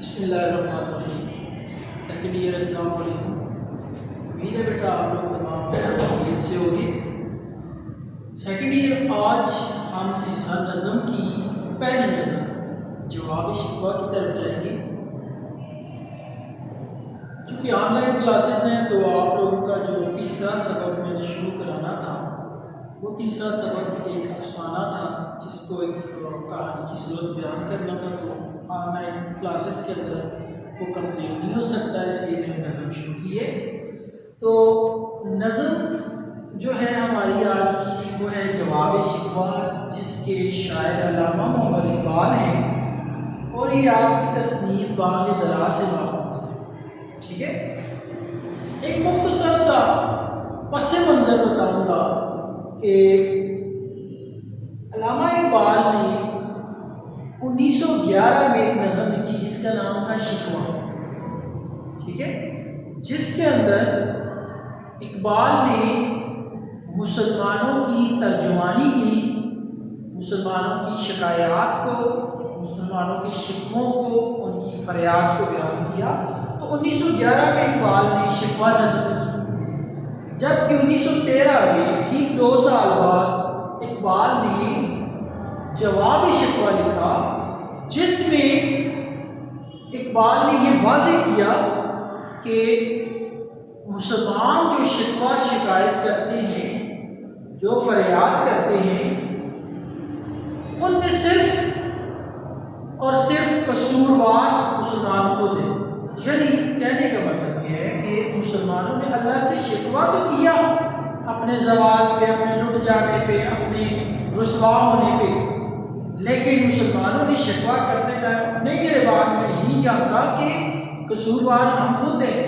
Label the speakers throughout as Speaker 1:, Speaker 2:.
Speaker 1: بسم اللہ الرحمن الرحیم۔ سیکنڈ ایئر، السلام علیکم۔ امید ہے بیٹا آپ لوگ تمام خیریت سے ہوگی۔ سیکنڈ ایئر، آج ہم اس نظم کی پہلی نظم جواب شکوہ کی طرف جائیں گے۔ چونکہ آن لائن کلاسز ہیں تو آپ لوگوں کا جو تیسرا سبق میں نے شروع کرانا تھا وہ تیسرا سبق ایک افسانہ تھا جس کو ایک کہانی کی صورت بیان کرنا تھا، تو آن لائن کلاسز کے اندر وہ کمپلیٹ نہیں ہو سکتا، اس لیے میں نے نظم شروع کی ہے۔ تو نظم جو ہے ہماری آج کی وہ ہے جواب شکوہ، جس کے شاعر علامہ محمد اقبال ہیں، اور یہ آپ کی تصنیف بانگ درا سے ماخوذ ہے۔ ٹھیک ہے، ایک مختصر سا پس منظر بتاؤں گا کہ علامہ اقبال نے 1911 میں ایک نظم لکھی جس کا نام تھا شکوہ۔ ٹھیک ہے، جس کے اندر اقبال نے مسلمانوں کی ترجمانی کی، مسلمانوں کی شکایات کو، مسلمانوں کے شکووں کو، ان کی فریاد کو بیان کیا۔ تو 1911 میں اقبال نے شکوہ نظم لکھی، جبکہ 1913 میں ٹھیک 2 سال بعد اقبال نے جواب شکوہ لکھا، جس میں اقبال نے یہ واضح کیا کہ مسلمان جو شکوہ شکایت کرتے ہیں، جو فریاد کرتے ہیں، ان میں صرف اور صرف قصوروار مسلمان خود ہیں۔ یعنی کہنے کا مطلب یہ ہے کہ مسلمانوں نے اللہ سے شکوہ تو کیا اپنے زوال پہ، اپنے لٹ جانے پہ، اپنے رسوا ہونے پہ، لیکن مسلمانوں نے شکوہ کرتے ٹائم اپنے گریبان میں نہیں جھانکا کہ قصوروار ہم خود ہیں،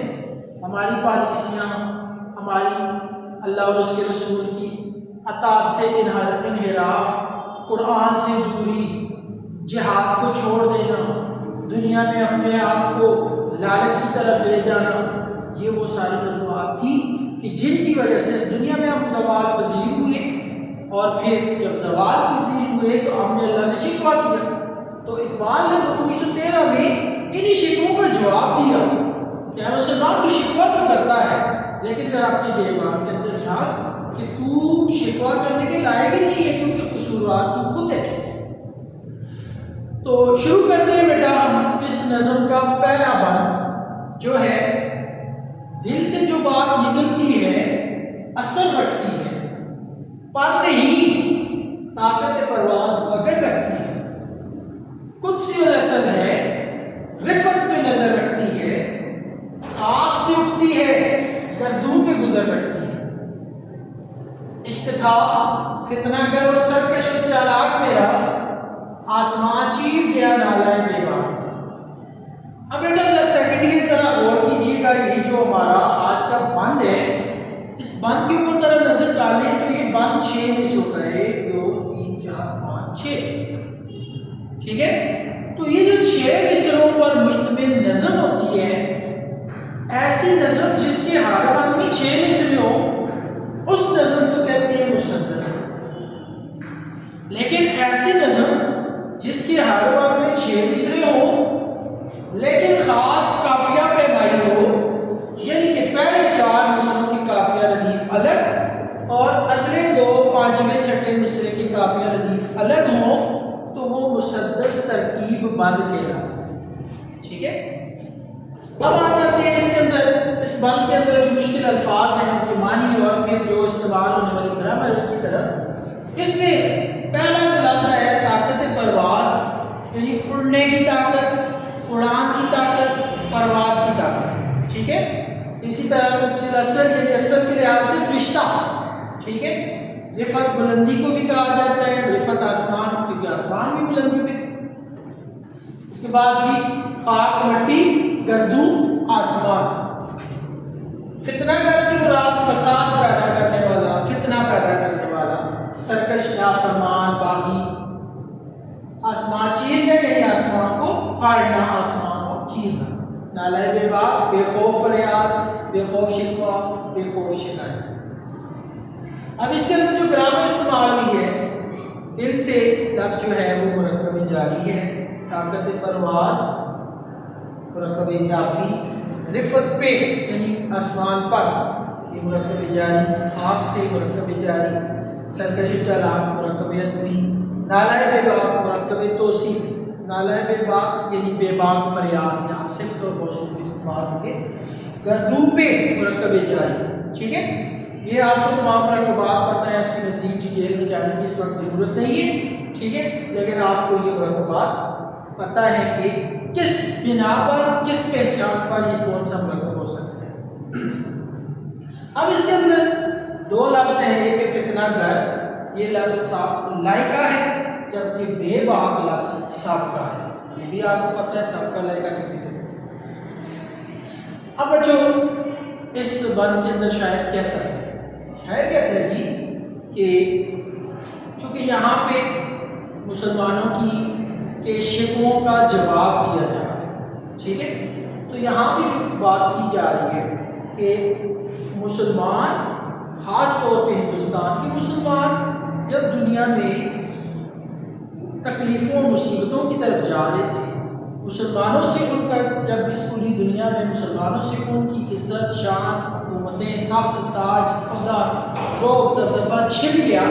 Speaker 1: ہماری پالیسیاں، ہماری اللہ اور اس کے رسول کی اطاعت سے انحراف، قرآن سے دوری، جہاد کو چھوڑ دینا، دنیا میں اپنے آپ کو لالچ کی طرف لے جانا، یہ وہ ساری وجوہات تھی کہ جن کی وجہ سے اس دنیا میں ہم زوال پذیر ہوئے، اور پھر جب زوال پذیر ہوئے تو ہم نے اللہ سے شکوہ کیا۔ تو اقبال نے 1913 میں انہی شکووں کا جواب دیا کہ ہم مسلمان تو شکوہ تو کرتا ہے، لیکن ذرا اپنے گریبان کے اندر جھانک کہ تو شکوہ کرنے کے لائق ہی نہیں ہے، کیونکہ قصوروار تو خود ہے۔ تو شروع کرتے ہیں بیٹا ہم اس نظم کا پہلا بند جو ہے، دل سے جو بات نکلتی ہے اثر رکھتی ہے، پر نہیں طاقت پرواز مگر رکھتی ہے، قدسی اصل ہے رفت پہ نظر رکھتی ہے، آگ سے اٹھتی ہے گردوں پہ گزر رکھتی ہے، عشق تھا فتنہ گر و سرکش و چالاک میرا، آسمان چیر گیا نالائے بے باک۔ اب بیٹا سیکنڈ ایئر ذرا غور کیجیے گا، یہ جو ہمارا آج کا بند ہے، اس بند کے اوپر ذرا نظر ڈالیں تو یہ بند 6 میں سے ہوتا ہے، 1 2 3 4 5 6۔ ٹھیک ہے، تو یہ جو 6 مصروں پر مشتمل نظم ہوتی ہے، ایسی نظم جس کے ہر بند میں 6 مصرے ہوں، اس نظم کو کہتے ہیں مسدس۔ لیکن ایسی نظم جس کے ہر بند میں 6 مصرے ہوں لیکن خاص قافیہ پیمائی ہو، یعنی کہ پہلے 4 مصروں کی قافیہ ردیف الگ اور اگلے 2 5ویں 6ٹھے مصرے کی قافیہ ردیف الگ ہوں، تو وہ مسدس ترکیب بند کہلاتا ہے۔ ٹھیک ہے، اب آ جاتے ہیں اس کے اندر، اس بند کے اندر جو مشکل الفاظ ہیں ان کے معنی اور پھر جو استعمال ہونے والی گرامر ہے اس کی طرف۔ اس میں پہلا لفظ ہے طاقت پرواز، یعنی اڑنے کی طاقت، اڑان کی طاقت، پرواز کی طاقت۔ ٹھیک ہے، اسی طرح قدسی اثر، یعنی اثر کے لحاظ سے فرشتہ۔ ٹھیک ہے، رفت بلندی کو بھی کہا جاتا ہے، رفت آسمان، کیونکہ آسمان بھی بلندی پہ۔ اس کے بعد جی خاک مٹی گردوں آسمان، فتنہ گر سے مراد فساد پیدا کرنے والا، فتنہ پیدا کرنے والا، سرکش نافرمان باغی۔ آسمان چیر گیا، یعنی آسمان کو پھاڑنا، آسمان کو چیرنا۔ نالائے بے باک، بے خوف فریاد، بے خوف شکوہ، بے خوف شکایت۔ اب اس کے اندر جو گرامر استعمال ہوئی ہے، دل سے لفظ جو ہے وہ مرکب جاری ہے، طاقت پرواز مرکب اضافی، رفت پہ یعنی آسمان پر یہ مرکب جاری، خاک سے مرکب جاری، سرکش طلاق مرکب عطفی، نالہ بے باک مرکب توصیفی، نالہ بے باک یعنی بے باک فریاد، یہاں صفت اور موصوف استعمال ہوں گے، گردوں پہ مرکب جاری، ٹھیک ہے۔ یہ آپ کو تمام مرکبات پتہ ہے، اس کی مزید ڈیٹیل میں جانے کی اس وقت ضرورت نہیں ہے، ٹھیک ہے، لیکن آپ کو یہ مرکبات پتہ ہے کہ کس بنا پر، کس پہچان پر یہ کون سا مرکب ہو سکتا ہے۔ اب اس کے اندر دو لفظ ہیں، ایک ہے فتنہ گر، یہ لفظ لائقہ ہے، جبکہ بے باک لفظ سابقہ ہے، یہ بھی آپ کو پتہ ہے سابقہ لائقہ کسی طرح۔ اب بچوں اس بند کے اندر شاید کیا کرتے ہیں، شاید کہتے ہیں جی کہ چونکہ یہاں پہ مسلمانوں کی کے شکووں کا جواب دیا جا رہا ہے، ٹھیک ہے، تو یہاں بھی بات کی جا رہی ہے کہ مسلمان، خاص طور پہ ہندوستان کے مسلمان، جب دنیا میں تکلیفوں و مصیبتوں کی طرف جا رہے تھے، مسلمانوں سے ان کا جب اس پوری دنیا میں مسلمانوں سے ان کی عزت، شان، حکومتیں، تخت، تاج، عہدہ، رعب، دبدبہ چھن گیا،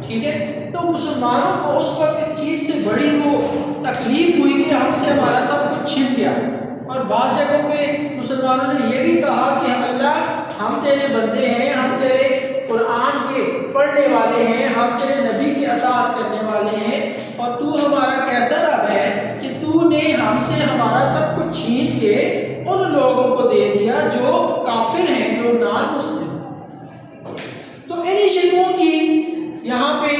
Speaker 1: ٹھیک ہے، تو مسلمانوں کو اس وقت اس چیز سے بڑی وہ تکلیف ہوئی کہ ہم سے ہمارا سب کچھ چھن گیا۔ اور بعض جگہوں پہ مسلمانوں نے یہ بھی کہا کہ اللہ ہم تیرے بندے ہیں، ہم تیرے قرآن کے پڑھنے والے ہیں، ہم تیرے نبی کی اطاعت کرنے والے ہیں، اور تو ہمارا کیسا رب ہے کہ تو نے ہم سے ہمارا سب کچھ چھین کے ان لوگوں کو دے دیا جو کافر ہیں، جو نان مسلم۔ تو انہی شکوں کی یہاں پہ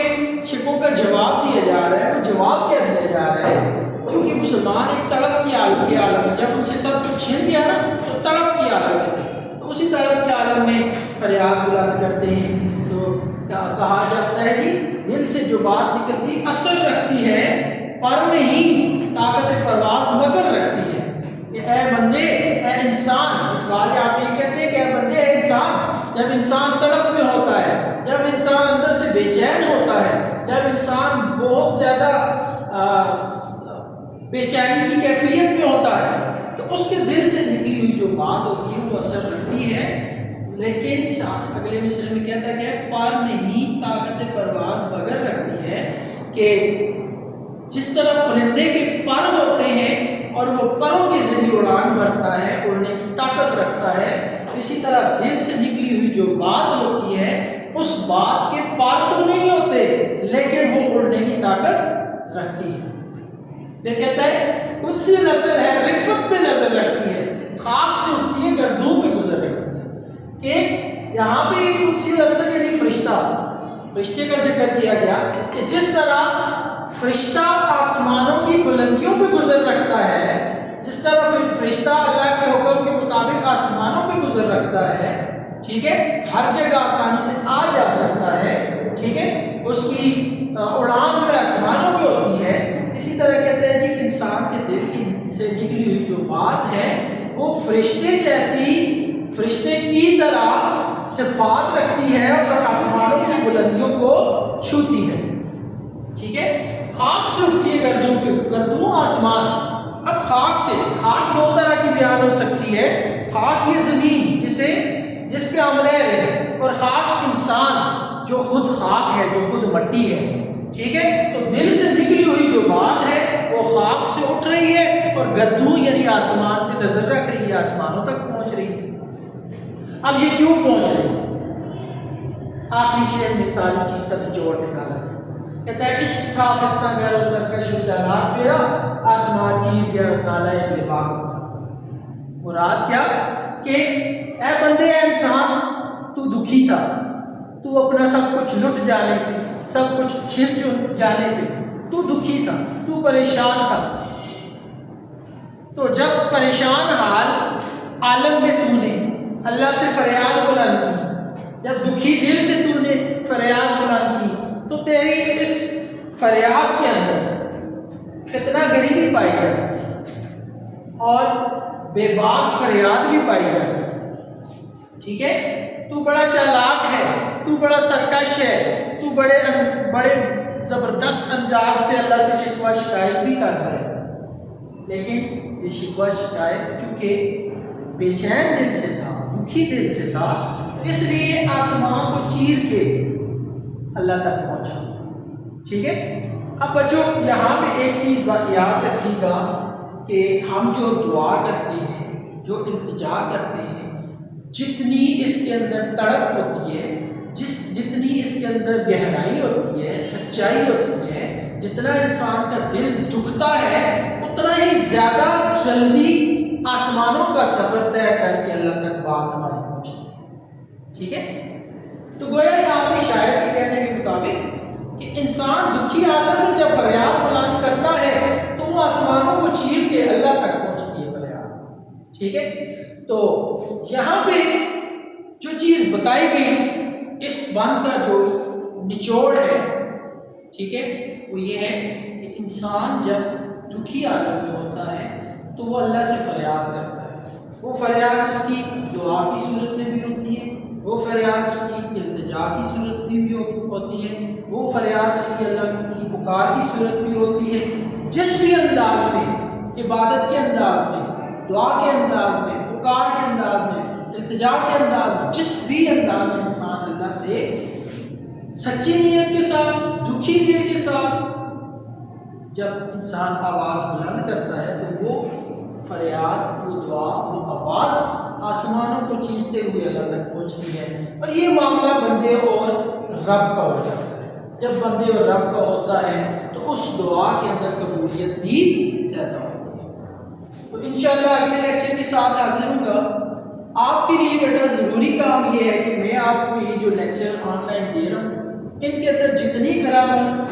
Speaker 1: شکوں کا جواب دیا جا رہا ہے۔ وہ جواب کیا دیا جا رہا ہے؟ کیونکہ مسلمان ایک طلب کی عالم، جب ان سے سب کچھ چھین گیا نا تو طلب کی عالم میں تھے، تو اسی طلب کے عالم میں فریاد بلند کرتے ہیں۔ تو کہا جاتا ہے کہ دل سے جو بات نکلتی اثر رکھتی ہے، پر نہیں طاقت پرواز مگر رکھتی ہے، کہ اے بندے، اے انسان، اقبال یہاں پہ یہ کہتے ہیں کہ اے بندے، اے انسان، جب انسان تڑپ میں ہوتا ہے، جب انسان اندر سے بے چین ہوتا ہے، جب انسان بہت زیادہ بے چینی کی کیفیت میں ہوتا ہے، تو اس کے دل سے نکلی ہوئی جو بات ہوتی ہے وہ اثر رکھتی ہے۔ لیکن اگلے مصرے میں کہتا ہے کہ پر نہیں طاقت پرواز مگر رکھتی ہے، کہ جس طرح پرندے کے پر ہوتے ہیں اور وہ پروں کے ذریعے اڑان بھرتا ہے، اڑنے کی طاقت رکھتا ہے، اسی طرح دل سے نکلی ہوئی جو بات ہوتی ہے اس بات کے پر تو نہیں ہوتے، لیکن وہ اڑنے کی طاقت رکھتی ہے۔ یہ کہتا ہے قدسی نسل ہے، رفت پہ نظر رکھتی ہے، خاک سے اٹھتی ہے، گردوں پہ گزر رکھتی ہے۔ کہ یہاں پہ قدسی نسل یعنی فرشتے کا ذکر کیا گیا، کہ جس طرح فرشتہ آسمانوں کی بلندیوں پہ گزر رکھتا ہے، جس طرح فرشتہ اللہ کے حکم کے مطابق آسمانوں پہ گزر رکھتا ہے، ٹھیک ہے، ہر جگہ آسانی سے آ جا سکتا ہے، ٹھیک ہے، اس کی اڑان جو آسمانوں پہ ہوتی ہے، اسی طرح کہتے ہیں جی انسان کے دل کی سے نکلی ہوئی جو بات ہے وہ فرشتے جیسی، فرشتے کی طرح صفات رکھتی ہے اور آسمانوں کی بلندیوں کو چھوتی ہے، ٹھیک ہے، خاک سے اٹھتی ہے گردوں پہ، گردوں آسمان۔ اب خاک سے، خاک دو طرح کی بیان ہو سکتی ہے، خاک یہ زمین جس پہ ہم رہ رہے ہیں، اور خاک انسان جو خود خاک ہے، جو خود مٹی ہے، ٹھیک ہے، تو دل سے نکلی ہوئی جو بات ہے وہ خاک سے اٹھ رہی ہے اور گردوں یعنی آسمان پہ نظر رکھ رہی ہے، آسمانوں تک پہنچ رہی ہے۔ اب یہ کیوں پہنچ رہی ہے؟ آخری شعر میں ساری چیز کا نچوڑ نکالا ہے، کہتا ہے عشق تھا فتنہ گر و سرکش و چالاک میرا، آسمان چیر گیا نالہ بے باک۔ مراد کیا کہ اے بندے، اے انسان، تو دکھی تھا، تو اپنا سب کچھ لٹ جانے پہ، سب کچھ چھن جانے پہ تو دکھی تھا، تو پریشان تھا۔ تو جب پریشان حال عالم میں تو نے اللہ سے فریاد بلند کی، جب دکھی دل سے تو نے فریاد بلند کی، تو تیری اس فریاد کے اندر فتنہ گری بھی پائی جاتی اور بے باک فریاد بھی پائی جاتی، ٹھیک ہے، تو بڑا چالاک ہے، تو بڑا سرکش ہے، تو بڑے زبردست انداز سے اللہ سے شکوہ شکایت بھی کر رہا ہے، لیکن یہ شکوہ شکایت چونکہ بے چین دل سے تھا، دکھی دل سے تھا، اس لیے آسمان کو چیر کے اللہ تک پہنچا. ٹھیک ہے. اب بچوں یہاں پہ ایک چیز یاد رکھیے گا کہ ہم جو دعا کرتے ہیں، جو التجا کرتے ہیں، جتنی اس کے اندر تڑپ ہوتی ہے، جتنی اس کے اندر گہرائی ہوتی ہے، سچائی ہوتی ہے، جتنا انسان کا دل دکھتا ہے، اتنا ہی زیادہ جلدی آسمانوں کا سفر طے کر کے اللہ تک بات ہماری پہنچتی ہے. ٹھیک ہے. تو گویا یہاں پہ شاعر کے کہنے کے مطابق کہ انسان دکھی حالت میں جب فریاد بلند کرتا ہے تو وہ آسمانوں کو چیر کے اللہ تک پہنچتی ہے فریاد. ٹھیک ہے. تو یہاں پہ جو چیز بتائی گئی اس بند کا جو نچوڑ ہے، ٹھیک ہے، وہ یہ ہے کہ انسان جب دکھی حالت میں ہوتا ہے تو وہ اللہ سے فریاد کرتا ہے. وہ فریاد اس کی دعا کی صورت میں بھی ہوتی ہے، وہ فریاد اس کی التجا کی صورت میں بھی ہوتی ہے، وہ فریاد اس کی اللہ کی پکار کی صورت بھی ہوتی ہے. جس بھی انداز میں، عبادت کے انداز میں، دعا کے انداز میں، پکار کے انداز میں، التجا کے انداز میں، جس بھی انداز میں انسان اللہ سے سچی نیت کے ساتھ، دکھی دل کے ساتھ جب انسان آواز بلند کرتا ہے تو وہ فریاد، وہ دعا، وہ آواز آسمانوں کو چیرتے ہوئے اللہ تک پہنچتی ہے. اور یہ معاملہ بندے اور رب کا ہو جاتا ہے. جب بندے اور رب کا ہوتا ہے تو اس دعا کے اندر قبولیت بھی زیادہ ہوتی ہے. تو انشاءاللہ اگلے لیکچر کے ساتھ حاضر ہوں گا. آپ کے لیے بیٹا ضروری کام یہ ہے کہ میں آپ کو یہ جو لیکچر آن لائن دے رہا ہوں، ان کے اندر جتنی گرامر،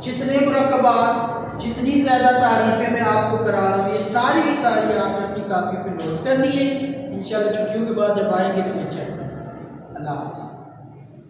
Speaker 1: جتنے مرکبات، جتنی زیادہ تعریفیں میں آپ کو کرا رہا ہوں، یہ ساری کی ساری آپ نے اپنی کاپی پہ نوٹ کرنی ہے. انشاءاللہ چھٹیوں کے بعد جب آئیں گے تو میں چیک کروں. اللہ حافظ.